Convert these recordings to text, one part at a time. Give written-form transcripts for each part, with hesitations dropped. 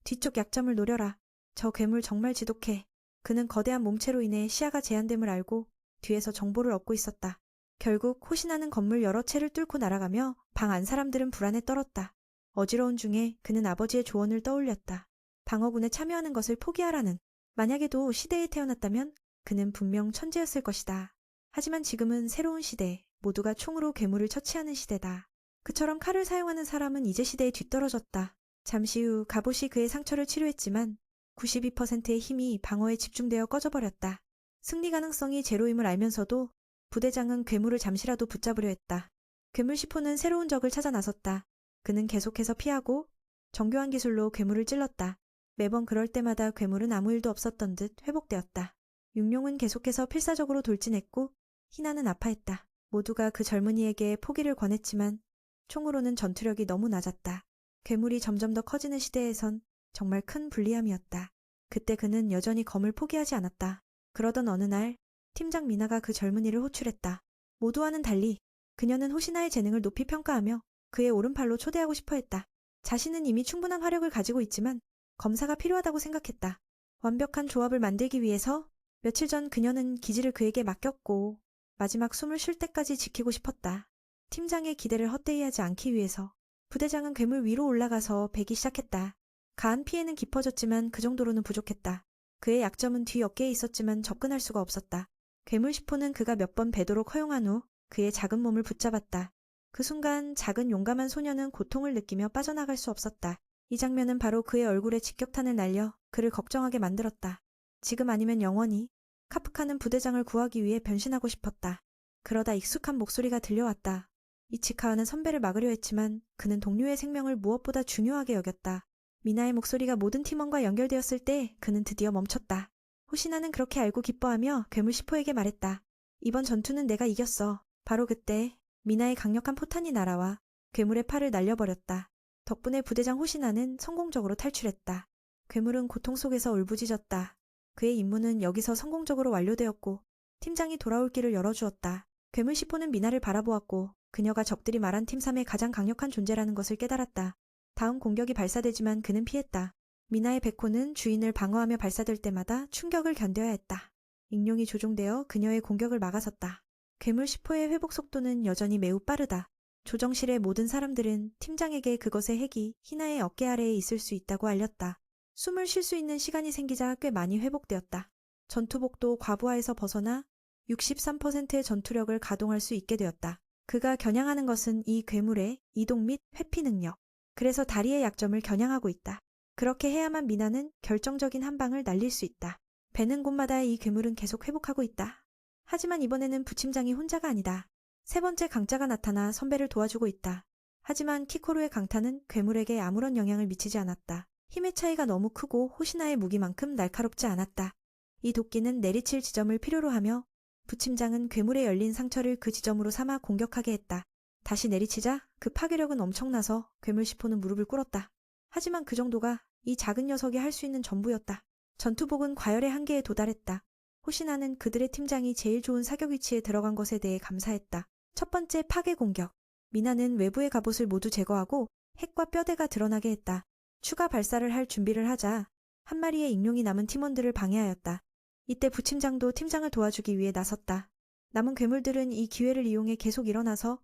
뒤쪽 약점을 노려라. 저 괴물 정말 지독해. 그는 거대한 몸체로 인해 시야가 제한됨을 알고 뒤에서 정보를 얻고 있었다. 결국 호신하는 건물 여러 채를 뚫고 날아가며 방 안 사람들은 불안에 떨었다. 어지러운 중에 그는 아버지의 조언을 떠올렸다. 방어군에 참여하는 것을 포기하라는. 만약에도 시대에 태어났다면 그는 분명 천재였을 것이다. 하지만 지금은 새로운 시대, 모두가 총으로 괴물을 처치하는 시대다. 그처럼 칼을 사용하는 사람은 이제 시대에 뒤떨어졌다. 잠시 후 갑옷이 그의 상처를 치료했지만 92%의 힘이 방어에 집중되어 꺼져버렸다. 승리 가능성이 제로임을 알면서도 부대장은 괴물을 잠시라도 붙잡으려 했다. 괴물 시포는 새로운 적을 찾아 나섰다. 그는 계속해서 피하고 정교한 기술로 괴물을 찔렀다. 매번 그럴 때마다 괴물은 아무 일도 없었던 듯 회복되었다. 육룡은 계속해서 필사적으로 돌진했고 희나는 아파했다. 모두가 그 젊은이에게 포기를 권했지만 총으로는 전투력이 너무 낮았다. 괴물이 점점 더 커지는 시대에선 정말 큰 불리함이었다. 그때 그는 여전히 검을 포기하지 않았다. 그러던 어느 날 팀장 미나가 그 젊은이를 호출했다. 모두와는 달리 그녀는 호시나의 재능을 높이 평가하며 그의 오른팔로 초대하고 싶어 했다. 자신은 이미 충분한 화력을 가지고 있지만 검사가 필요하다고 생각했다. 완벽한 조합을 만들기 위해서 며칠 전 그녀는 기지를 그에게 맡겼고 마지막 숨을 쉴 때까지 지키고 싶었다. 팀장의 기대를 헛되이 하지 않기 위해서 부대장은 괴물 위로 올라가서 베기 시작했다. 가한 피해는 깊어졌지만 그 정도로는 부족했다. 그의 약점은 뒤 어깨에 있었지만 접근할 수가 없었다. 괴물 시포는 그가 몇 번 베도록 허용한 후 그의 작은 몸을 붙잡았다. 그 순간 작은 용감한 소녀는 고통을 느끼며 빠져나갈 수 없었다. 이 장면은 바로 그의 얼굴에 직격탄을 날려 그를 걱정하게 만들었다. 지금 아니면 영원히 카프카는 부대장을 구하기 위해 변신하고 싶었다. 그러다 익숙한 목소리가 들려왔다. 이치카와는 선배를 막으려 했지만 그는 동료의 생명을 무엇보다 중요하게 여겼다. 미나의 목소리가 모든 팀원과 연결되었을 때 그는 드디어 멈췄다. 호시나는 그렇게 알고 기뻐하며 괴물 시포에게 말했다. 이번 전투는 내가 이겼어. 바로 그때 미나의 강력한 포탄이 날아와 괴물의 팔을 날려버렸다. 덕분에 부대장 호시나는 성공적으로 탈출했다. 괴물은 고통 속에서 울부짖었다. 그의 임무는 여기서 성공적으로 완료되었고 팀장이 돌아올 길을 열어주었다. 괴물 시포는 미나를 바라보았고 그녀가 적들이 말한 팀 3의 가장 강력한 존재라는 것을 깨달았다. 다음 공격이 발사되지만 그는 피했다. 미나의 백호는 주인을 방어하며 발사될 때마다 충격을 견뎌야 했다. 익룡이 조종되어 그녀의 공격을 막아섰다. 괴물 시포의 회복 속도는 여전히 매우 빠르다. 조정실의 모든 사람들은 팀장에게 그것의 핵이 희나의 어깨 아래에 있을 수 있다고 알렸다. 숨을 쉴 수 있는 시간이 생기자 꽤 많이 회복되었다. 전투복도 과부하에서 벗어나 63%의 전투력을 가동할 수 있게 되었다. 그가 겨냥하는 것은 이 괴물의 이동 및 회피 능력. 그래서 다리의 약점을 겨냥하고 있다. 그렇게 해야만 미나는 결정적인 한 방을 날릴 수 있다. 베는 곳마다 이 괴물은 계속 회복하고 있다. 하지만 이번에는 부팀장이 혼자가 아니다. 세 번째 강자가 나타나 선배를 도와주고 있다. 하지만 키코루의 강타는 괴물에게 아무런 영향을 미치지 않았다. 힘의 차이가 너무 크고 호시나의 무기만큼 날카롭지 않았다. 이 도끼는 내리칠 지점을 필요로 하며 부팀장은 괴물에 열린 상처를 그 지점으로 삼아 공격하게 했다. 다시 내리치자 그 파괴력은 엄청나서 괴물 시포는 무릎을 꿇었다. 하지만 그 정도가 이 작은 녀석이 할 수 있는 전부였다. 전투복은 과열의 한계에 도달했다. 호시나는 그들의 팀장이 제일 좋은 사격 위치에 들어간 것에 대해 감사했다. 첫 번째 파괴 공격. 미나는 외부의 갑옷을 모두 제거하고 핵과 뼈대가 드러나게 했다. 추가 발사를 할 준비를 하자 한 마리의 익룡이 남은 팀원들을 방해하였다. 이때 부팀장도 팀장을 도와주기 위해 나섰다. 남은 괴물들은 이 기회를 이용해 계속 일어나서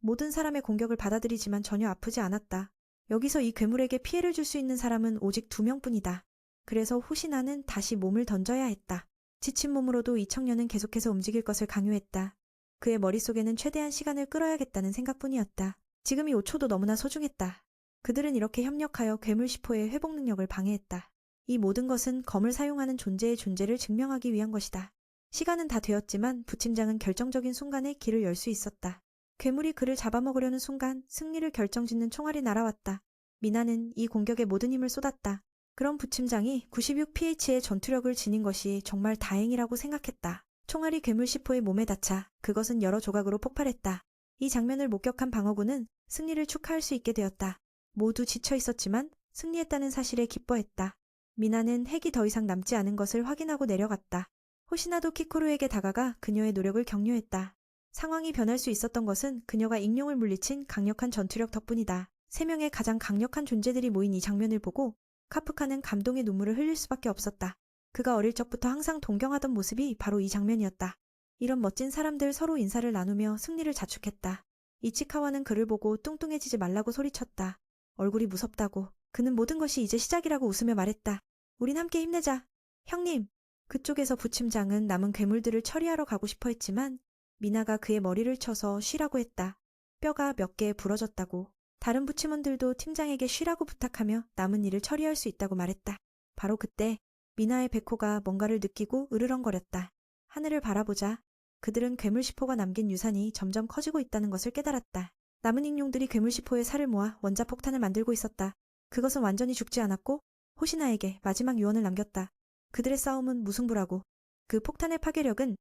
모든 사람의 공격을 받아들이지만 전혀 아프지 않았다. 여기서 이 괴물에게 피해를 줄 수 있는 사람은 오직 2명뿐이다. 그래서 호시나는 다시 몸을 던져야 했다. 지친 몸으로도 이 청년은 계속해서 움직일 것을 강요했다. 그의 머릿속에는 최대한 시간을 끌어야겠다는 생각뿐이었다. 지금 이 5초도 너무나 소중했다. 그들은 이렇게 협력하여 괴물 시포의 회복 능력을 방해했다. 이 모든 것은 검을 사용하는 존재의 존재를 증명하기 위한 것이다. 시간은 다 되었지만 부팀장은 결정적인 순간에 길을 열 수 있었다. 괴물이 그를 잡아먹으려는 순간 승리를 결정짓는 총알이 날아왔다. 미나는 이 공격에 모든 힘을 쏟았다. 그럼 부팀장이 96ph의 전투력을 지닌 것이 정말 다행이라고 생각했다. 총알이 괴물 시포의 몸에 닿자 그것은 여러 조각으로 폭발했다. 이 장면을 목격한 방어군은 승리를 축하할 수 있게 되었다. 모두 지쳐 있었지만 승리했다는 사실에 기뻐했다. 미나는 핵이 더 이상 남지 않은 것을 확인하고 내려갔다. 호시나도 키코루에게 다가가 그녀의 노력을 격려했다. 상황이 변할 수 있었던 것은 그녀가 익룡을 물리친 강력한 전투력 덕분이다. 3명의 가장 강력한 존재들이 모인 이 장면을 보고 카프카는 감동의 눈물을 흘릴 수밖에 없었다. 그가 어릴 적부터 항상 동경하던 모습이 바로 이 장면이었다. 이런 멋진 사람들 서로 인사를 나누며 승리를 자축했다. 이치카와는 그를 보고 뚱뚱해지지 말라고 소리쳤다. 얼굴이 무섭다고. 그는 모든 것이 이제 시작이라고 웃으며 말했다. 우린 함께 힘내자. 형님. 그쪽에서 부침장은 남은 괴물들을 처리하러 가고 싶어 했지만 미나가 그의 머리를 쳐서 쉬라고 했다. 뼈가 몇 개 부러졌다고. 다른 부침원들도 팀장에게 쉬라고 부탁하며 남은 일을 처리할 수 있다고 말했다. 바로 그때 미나의 백호가 뭔가를 느끼고 으르렁거렸다. 하늘을 바라보자. 그들은 괴물시포가 남긴 유산이 점점 커지고 있다는 것을 깨달았다. 남은 익룡들이 괴물시포의 살을 모아 원자폭탄을 만들고 있었다. 그것은 완전히 죽지 않았고 호시나에게 마지막 유언을 남겼다. 그들의 싸움은 무승부라고. 그 폭탄의 파괴력은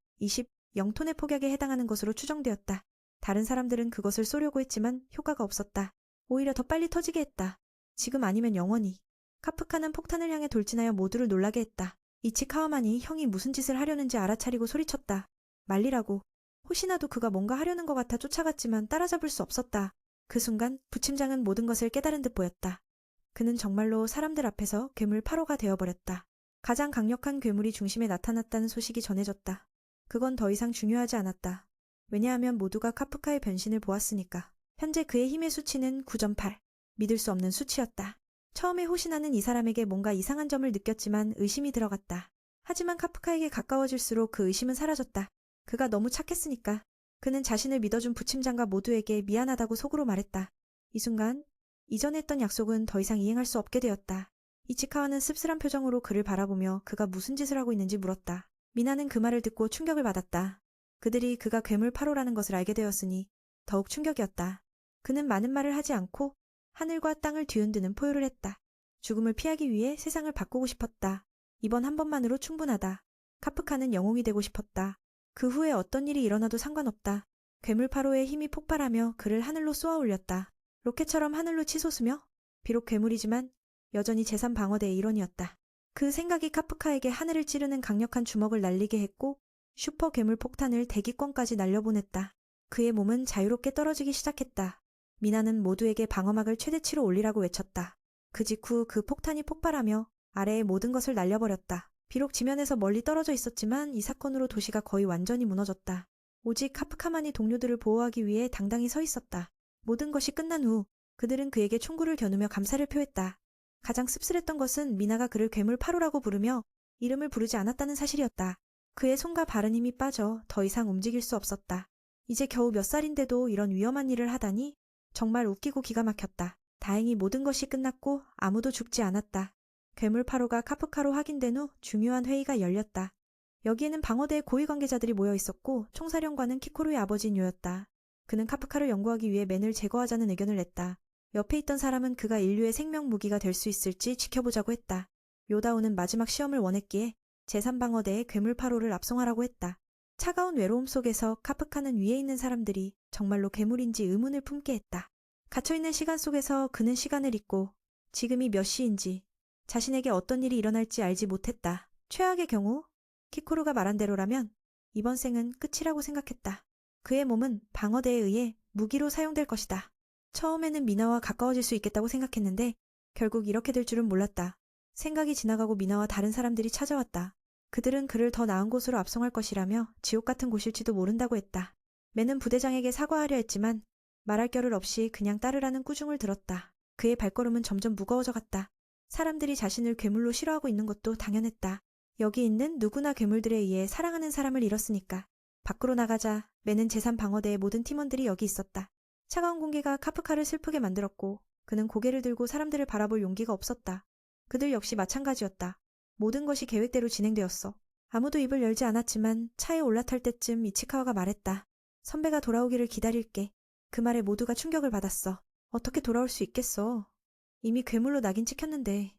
0톤의 폭약에 해당하는 것으로 추정되었다. 다른 사람들은 그것을 쏘려고 했지만 효과가 없었다. 오히려 더 빨리 터지게 했다. 지금 아니면 영원히. 카프카는 폭탄을 향해 돌진하여 모두를 놀라게 했다. 이치카와만이 형이 무슨 짓을 하려는지 알아차리고 소리쳤다. 말리라고. 호시나도 그가 뭔가 하려는 것 같아 쫓아갔지만 따라잡을 수 없었다. 그 순간 부침장은 모든 것을 깨달은 듯 보였다. 그는 정말로 사람들 앞에서 괴물 8호가 되어버렸다. 가장 강력한 괴물이 중심에 나타났다는 소식이 전해졌다. 그건 더 이상 중요하지 않았다. 왜냐하면 모두가 카프카의 변신을 보았으니까. 현재 그의 힘의 수치는 9.8. 믿을 수 없는 수치였다. 처음에 호시나는 이 사람에게 뭔가 이상한 점을 느꼈지만 의심이 들어갔다. 하지만 카프카에게 가까워질수록 그 의심은 사라졌다. 그가 너무 착했으니까. 그는 자신을 믿어준 부침장과 모두에게 미안하다고 속으로 말했다. 이 순간 이전에 했던 약속은 더 이상 이행할 수 없게 되었다. 이치카와는 씁쓸한 표정으로 그를 바라보며 그가 무슨 짓을 하고 있는지 물었다. 미나는 그 말을 듣고 충격을 받았다. 그들이 그가 괴물 8호라는 것을 알게 되었으니 더욱 충격이었다. 그는 많은 말을 하지 않고 하늘과 땅을 뒤흔드는 포효를 했다. 죽음을 피하기 위해 세상을 바꾸고 싶었다. 이번 한 번만으로 충분하다. 카프카는 영웅이 되고 싶었다. 그 후에 어떤 일이 일어나도 상관없다. 괴물 8호의 힘이 폭발하며 그를 하늘로 쏘아 올렸다. 로켓처럼 하늘로 치솟으며 비록 괴물이지만 여전히 제3방어대의 일원이었다. 그 생각이 카프카에게 하늘을 찌르는 강력한 주먹을 날리게 했고 슈퍼 괴물 폭탄을 대기권까지 날려보냈다. 그의 몸은 자유롭게 떨어지기 시작했다. 미나는 모두에게 방어막을 최대치로 올리라고 외쳤다. 그 직후 그 폭탄이 폭발하며 아래의 모든 것을 날려버렸다. 비록 지면에서 멀리 떨어져 있었지만 이 사건으로 도시가 거의 완전히 무너졌다. 오직 카프카만이 동료들을 보호하기 위해 당당히 서 있었다. 모든 것이 끝난 후 그들은 그에게 총구를 겨누며 감사를 표했다. 가장 씁쓸했던 것은 미나가 그를 괴물 8호라고 부르며 이름을 부르지 않았다는 사실이었다. 그의 손과 발은 힘이 빠져 더 이상 움직일 수 없었다. 이제 겨우 몇 살인데도 이런 위험한 일을 하다니 정말 웃기고 기가 막혔다. 다행히 모든 것이 끝났고 아무도 죽지 않았다. 괴물 8호가 카프카로 확인된 후 중요한 회의가 열렸다. 여기에는 방어대의 고위 관계자들이 모여 있었고 총사령관은 키코루의 아버지인 요였다. 그는 카프카를 연구하기 위해 맨을 제거하자는 의견을 냈다. 옆에 있던 사람은 그가 인류의 생명 무기가 될 수 있을지 지켜보자고 했다. 요다오는 마지막 시험을 원했기에 제3방어대의 괴물 8호를 압송하라고 했다. 차가운 외로움 속에서 카프카는 위에 있는 사람들이 정말로 괴물인지 의문을 품게 했다. 갇혀있는 시간 속에서 그는 시간을 잊고 지금이 몇 시인지 자신에게 어떤 일이 일어날지 알지 못했다. 최악의 경우 키코루가 말한 대로라면 이번 생은 끝이라고 생각했다. 그의 몸은 방어대에 의해 무기로 사용될 것이다. 처음에는 미나와 가까워질 수 있겠다고 생각했는데 결국 이렇게 될 줄은 몰랐다. 생각이 지나가고 미나와 다른 사람들이 찾아왔다. 그들은 그를 더 나은 곳으로 압송할 것이라며 지옥 같은 곳일지도 모른다고 했다. 맨은 부대장에게 사과하려 했지만 말할 겨를 없이 그냥 따르라는 꾸중을 들었다. 그의 발걸음은 점점 무거워져 갔다. 사람들이 자신을 괴물로 싫어하고 있는 것도 당연했다. 여기 있는 누구나 괴물들에 의해 사랑하는 사람을 잃었으니까. 밖으로 나가자 맨은 제3방어대의 모든 팀원들이 여기 있었다. 차가운 공기가 카프카를 슬프게 만들었고 그는 고개를 들고 사람들을 바라볼 용기가 없었다. 그들 역시 마찬가지였다. 모든 것이 계획대로 진행되었어. 아무도 입을 열지 않았지만 차에 올라탈 때쯤 이치카와가 말했다. 선배가 돌아오기를 기다릴게. 그 말에 모두가 충격을 받았어. 어떻게 돌아올 수 있겠어. 이미 괴물로 낙인 찍혔는데.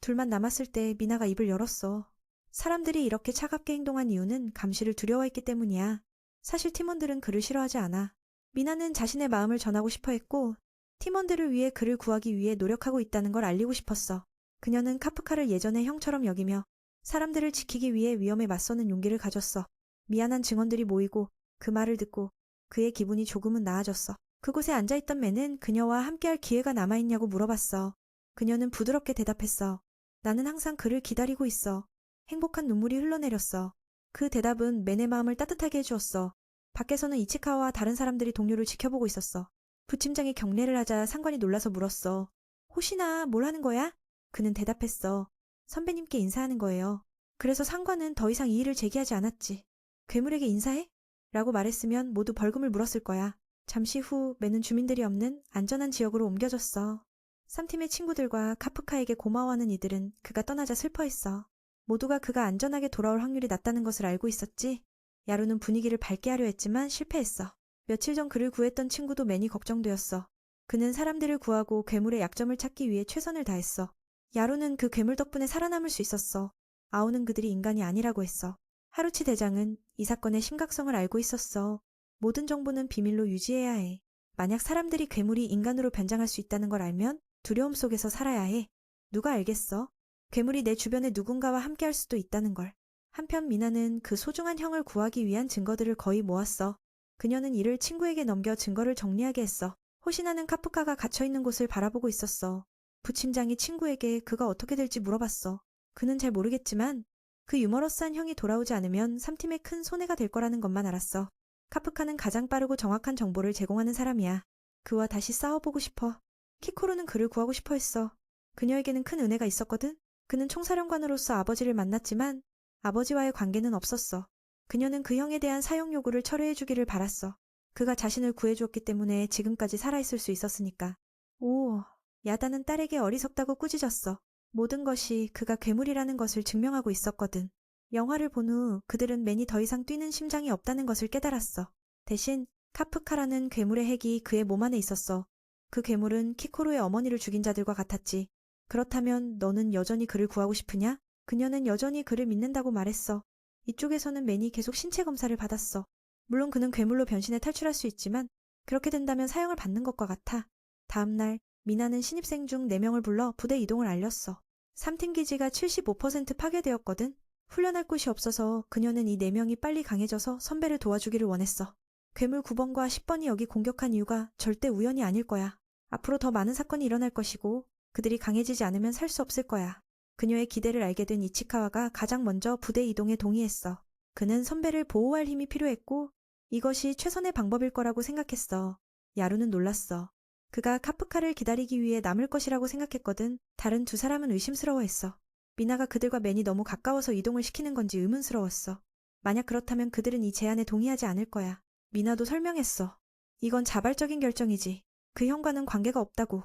둘만 남았을 때 미나가 입을 열었어. 사람들이 이렇게 차갑게 행동한 이유는 감시를 두려워했기 때문이야. 사실 팀원들은 그를 싫어하지 않아. 미나는 자신의 마음을 전하고 싶어 했고 팀원들을 위해 그를 구하기 위해 노력하고 있다는 걸 알리고 싶었어. 그녀는 카프카를 예전의 형처럼 여기며 사람들을 지키기 위해 위험에 맞서는 용기를 가졌어. 미안한 증언들이 모이고 그 말을 듣고 그의 기분이 조금은 나아졌어. 그곳에 앉아있던 맨은 그녀와 함께할 기회가 남아있냐고 물어봤어. 그녀는 부드럽게 대답했어. 나는 항상 그를 기다리고 있어. 행복한 눈물이 흘러내렸어. 그 대답은 맨의 마음을 따뜻하게 해주었어. 밖에서는 이치카와와 다른 사람들이 동료를 지켜보고 있었어. 부팀장이 경례를 하자 상관이 놀라서 물었어. 호시나, 뭘 하는 거야? 그는 대답했어. 선배님께 인사하는 거예요. 그래서 상관은 더 이상 이의를 제기하지 않았지. 괴물에게 인사해? 라고 말했으면 모두 벌금을 물었을 거야. 잠시 후 맨은 주민들이 없는 안전한 지역으로 옮겨졌어. 3팀의 친구들과 카프카에게 고마워하는 이들은 그가 떠나자 슬퍼했어. 모두가 그가 안전하게 돌아올 확률이 낮다는 것을 알고 있었지. 야루는 분위기를 밝게 하려 했지만 실패했어. 며칠 전 그를 구했던 친구도 맨이 걱정되었어. 그는 사람들을 구하고 괴물의 약점을 찾기 위해 최선을 다했어. 야루는 그 괴물 덕분에 살아남을 수 있었어. 아오는 그들이 인간이 아니라고 했어. 하루치 대장은 이 사건의 심각성을 알고 있었어. 모든 정보는 비밀로 유지해야 해. 만약 사람들이 괴물이 인간으로 변장할 수 있다는 걸 알면 두려움 속에서 살아야 해. 누가 알겠어? 괴물이 내 주변에 누군가와 함께할 수도 있다는 걸. 한편 미나는 그 소중한 형을 구하기 위한 증거들을 거의 모았어. 그녀는 이를 친구에게 넘겨 증거를 정리하게 했어. 호시나는 카프카가 갇혀있는 곳을 바라보고 있었어. 부침장이 친구에게 그가 어떻게 될지 물어봤어. 그는 잘 모르겠지만 그 유머러스한 형이 돌아오지 않으면 3팀에 큰 손해가 될 거라는 것만 알았어. 카프카는 가장 빠르고 정확한 정보를 제공하는 사람이야. 그와 다시 싸워보고 싶어. 키코루는 그를 구하고 싶어 했어. 그녀에게는 큰 은혜가 있었거든. 그는 총사령관으로서 아버지를 만났지만 아버지와의 관계는 없었어. 그녀는 그 형에 대한 사형 요구를 철회해주기를 바랐어. 그가 자신을 구해주었기 때문에 지금까지 살아있을 수 있었으니까. 오, 야다는 딸에게 어리석다고 꾸짖었어. 모든 것이 그가 괴물이라는 것을 증명하고 있었거든. 영화를 본 후 그들은 맨이 더 이상 뛰는 심장이 없다는 것을 깨달았어. 대신 카프카라는 괴물의 핵이 그의 몸 안에 있었어. 그 괴물은 키코루의 어머니를 죽인 자들과 같았지. 그렇다면 너는 여전히 그를 구하고 싶으냐? 그녀는 여전히 그를 믿는다고 말했어. 이쪽에서는 맨이 계속 신체 검사를 받았어. 물론 그는 괴물로 변신해 탈출할 수 있지만 그렇게 된다면 사형을 받는 것과 같아. 다음 날 미나는 신입생 중 4명을 불러 부대 이동을 알렸어. 3팀 기지가 75% 파괴되었거든. 훈련할 곳이 없어서 그녀는 이 4명이 빨리 강해져서 선배를 도와주기를 원했어. 괴물 9번과 10번이 여기 공격한 이유가 절대 우연이 아닐 거야. 앞으로 더 많은 사건이 일어날 것이고 그들이 강해지지 않으면 살 수 없을 거야. 그녀의 기대를 알게 된 이치카와가 가장 먼저 부대 이동에 동의했어. 그는 선배를 보호할 힘이 필요했고 이것이 최선의 방법일 거라고 생각했어. 야루는 놀랐어. 그가 카프카를 기다리기 위해 남을 것이라고 생각했거든. 다른 2사람은 의심스러워했어. 미나가 그들과 맨이 너무 가까워서 이동을 시키는 건지 의문스러웠어. 만약 그렇다면 그들은 이 제안에 동의하지 않을 거야. 미나도 설명했어. 이건 자발적인 결정이지. 그 형과는 관계가 없다고.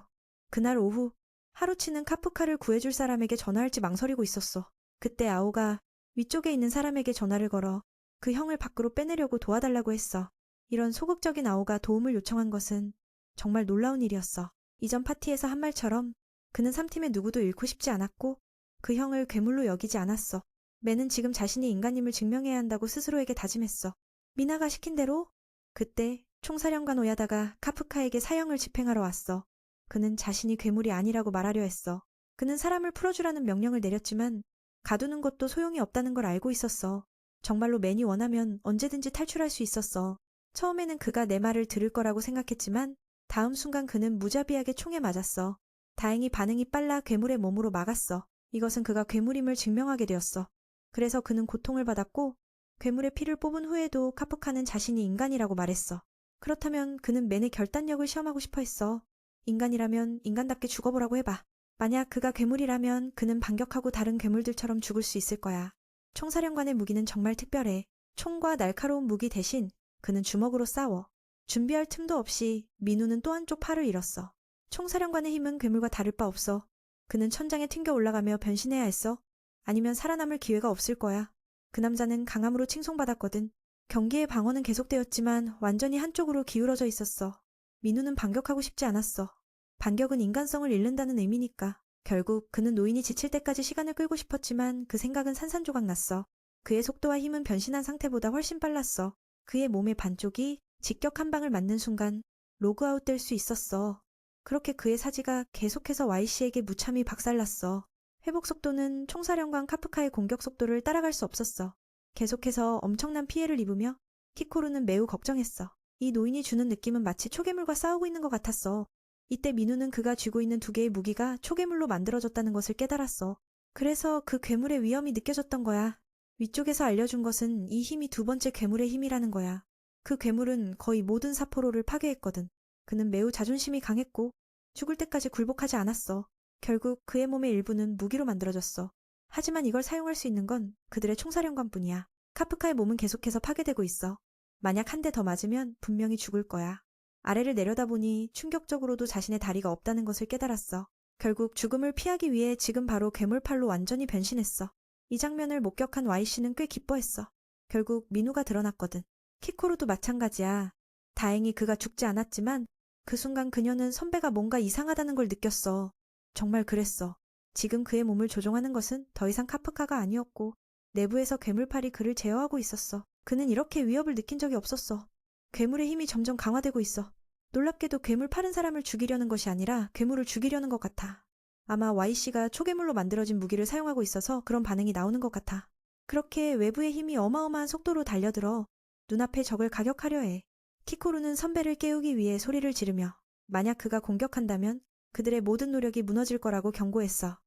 그날 오후 하루치는 카프카를 구해줄 사람에게 전화할지 망설이고 있었어. 그때 아오가 위쪽에 있는 사람에게 전화를 걸어 그 형을 밖으로 빼내려고 도와달라고 했어. 이런 소극적인 아오가 도움을 요청한 것은 정말 놀라운 일이었어. 이전 파티에서 한 말처럼 그는 3팀의 누구도 잃고 싶지 않았고 그 형을 괴물로 여기지 않았어. 맨은 지금 자신이 인간임을 증명해야 한다고 스스로에게 다짐했어. 미나가 시킨 대로 그때 총사령관 오야다가 카프카에게 사형을 집행하러 왔어. 그는 자신이 괴물이 아니라고 말하려 했어. 그는 사람을 풀어주라는 명령을 내렸지만 가두는 것도 소용이 없다는 걸 알고 있었어. 정말로 맨이 원하면 언제든지 탈출할 수 있었어. 처음에는 그가 내 말을 들을 거라고 생각했지만 다음 순간 그는 무자비하게 총에 맞았어. 다행히 반응이 빨라 괴물의 몸으로 막았어. 이것은 그가 괴물임을 증명하게 되었어. 그래서 그는 고통을 받았고 괴물의 피를 뽑은 후에도 카프카는 자신이 인간이라고 말했어. 그렇다면 그는 맨의 결단력을 시험하고 싶어 했어. 인간이라면 인간답게 죽어보라고 해봐. 만약 그가 괴물이라면 그는 반격하고 다른 괴물들처럼 죽을 수 있을 거야. 총사령관의 무기는 정말 특별해. 총과 날카로운 무기 대신 그는 주먹으로 싸워. 준비할 틈도 없이 민우는 또 한쪽 팔을 잃었어. 총사령관의 힘은 괴물과 다를 바 없어. 그는 천장에 튕겨 올라가며 변신해야 했어. 아니면 살아남을 기회가 없을 거야. 그 남자는 강함으로 칭송받았거든. 경기의 방어는 계속되었지만 완전히 한쪽으로 기울어져 있었어. 민우는 반격하고 싶지 않았어. 반격은 인간성을 잃는다는 의미니까. 결국 그는 노인이 지칠 때까지 시간을 끌고 싶었지만 그 생각은 산산조각 났어. 그의 속도와 힘은 변신한 상태보다 훨씬 빨랐어. 그의 몸의 반쪽이 직격 한 방을 맞는 순간 로그아웃 될 수 있었어. 그렇게 그의 사지가 계속해서 Y씨에게 무참히 박살났어. 회복 속도는 총사령관 카프카의 공격 속도를 따라갈 수 없었어. 계속해서 엄청난 피해를 입으며 키코루는 매우 걱정했어. 이 노인이 주는 느낌은 마치 초괴물과 싸우고 있는 것 같았어. 이때 민우는 그가 쥐고 있는 2개의 무기가 초괴물로 만들어졌다는 것을 깨달았어. 그래서 그 괴물의 위험이 느껴졌던 거야. 위쪽에서 알려준 것은 이 힘이 두 번째 괴물의 힘이라는 거야. 그 괴물은 거의 모든 사포로를 파괴했거든. 그는 매우 자존심이 강했고 죽을 때까지 굴복하지 않았어. 결국 그의 몸의 일부는 무기로 만들어졌어. 하지만 이걸 사용할 수 있는 건 그들의 총사령관뿐이야. 카프카의 몸은 계속해서 파괴되고 있어. 만약 한 대 더 맞으면 분명히 죽을 거야. 아래를 내려다보니 충격적으로도 자신의 다리가 없다는 것을 깨달았어. 결국 죽음을 피하기 위해 지금 바로 괴물팔로 완전히 변신했어. 이 장면을 목격한 Y씨는 꽤 기뻐했어. 결국 민우가 드러났거든. 키코로도 마찬가지야. 다행히 그가 죽지 않았지만 그 순간 그녀는 선배가 뭔가 이상하다는 걸 느꼈어. 정말 그랬어. 지금 그의 몸을 조종하는 것은 더 이상 카프카가 아니었고 내부에서 괴물팔이 그를 제어하고 있었어. 그는 이렇게 위협을 느낀 적이 없었어. 괴물의 힘이 점점 강화되고 있어. 놀랍게도 괴물 파른 사람을 죽이려는 것이 아니라 괴물을 죽이려는 것 같아. 아마 Y씨가 초괴물로 만들어진 무기를 사용하고 있어서 그런 반응이 나오는 것 같아. 그렇게 외부의 힘이 어마어마한 속도로 달려들어 눈앞의 적을 가격하려 해. 키코루는 선배를 깨우기 위해 소리를 지르며 만약 그가 공격한다면 그들의 모든 노력이 무너질 거라고 경고했어.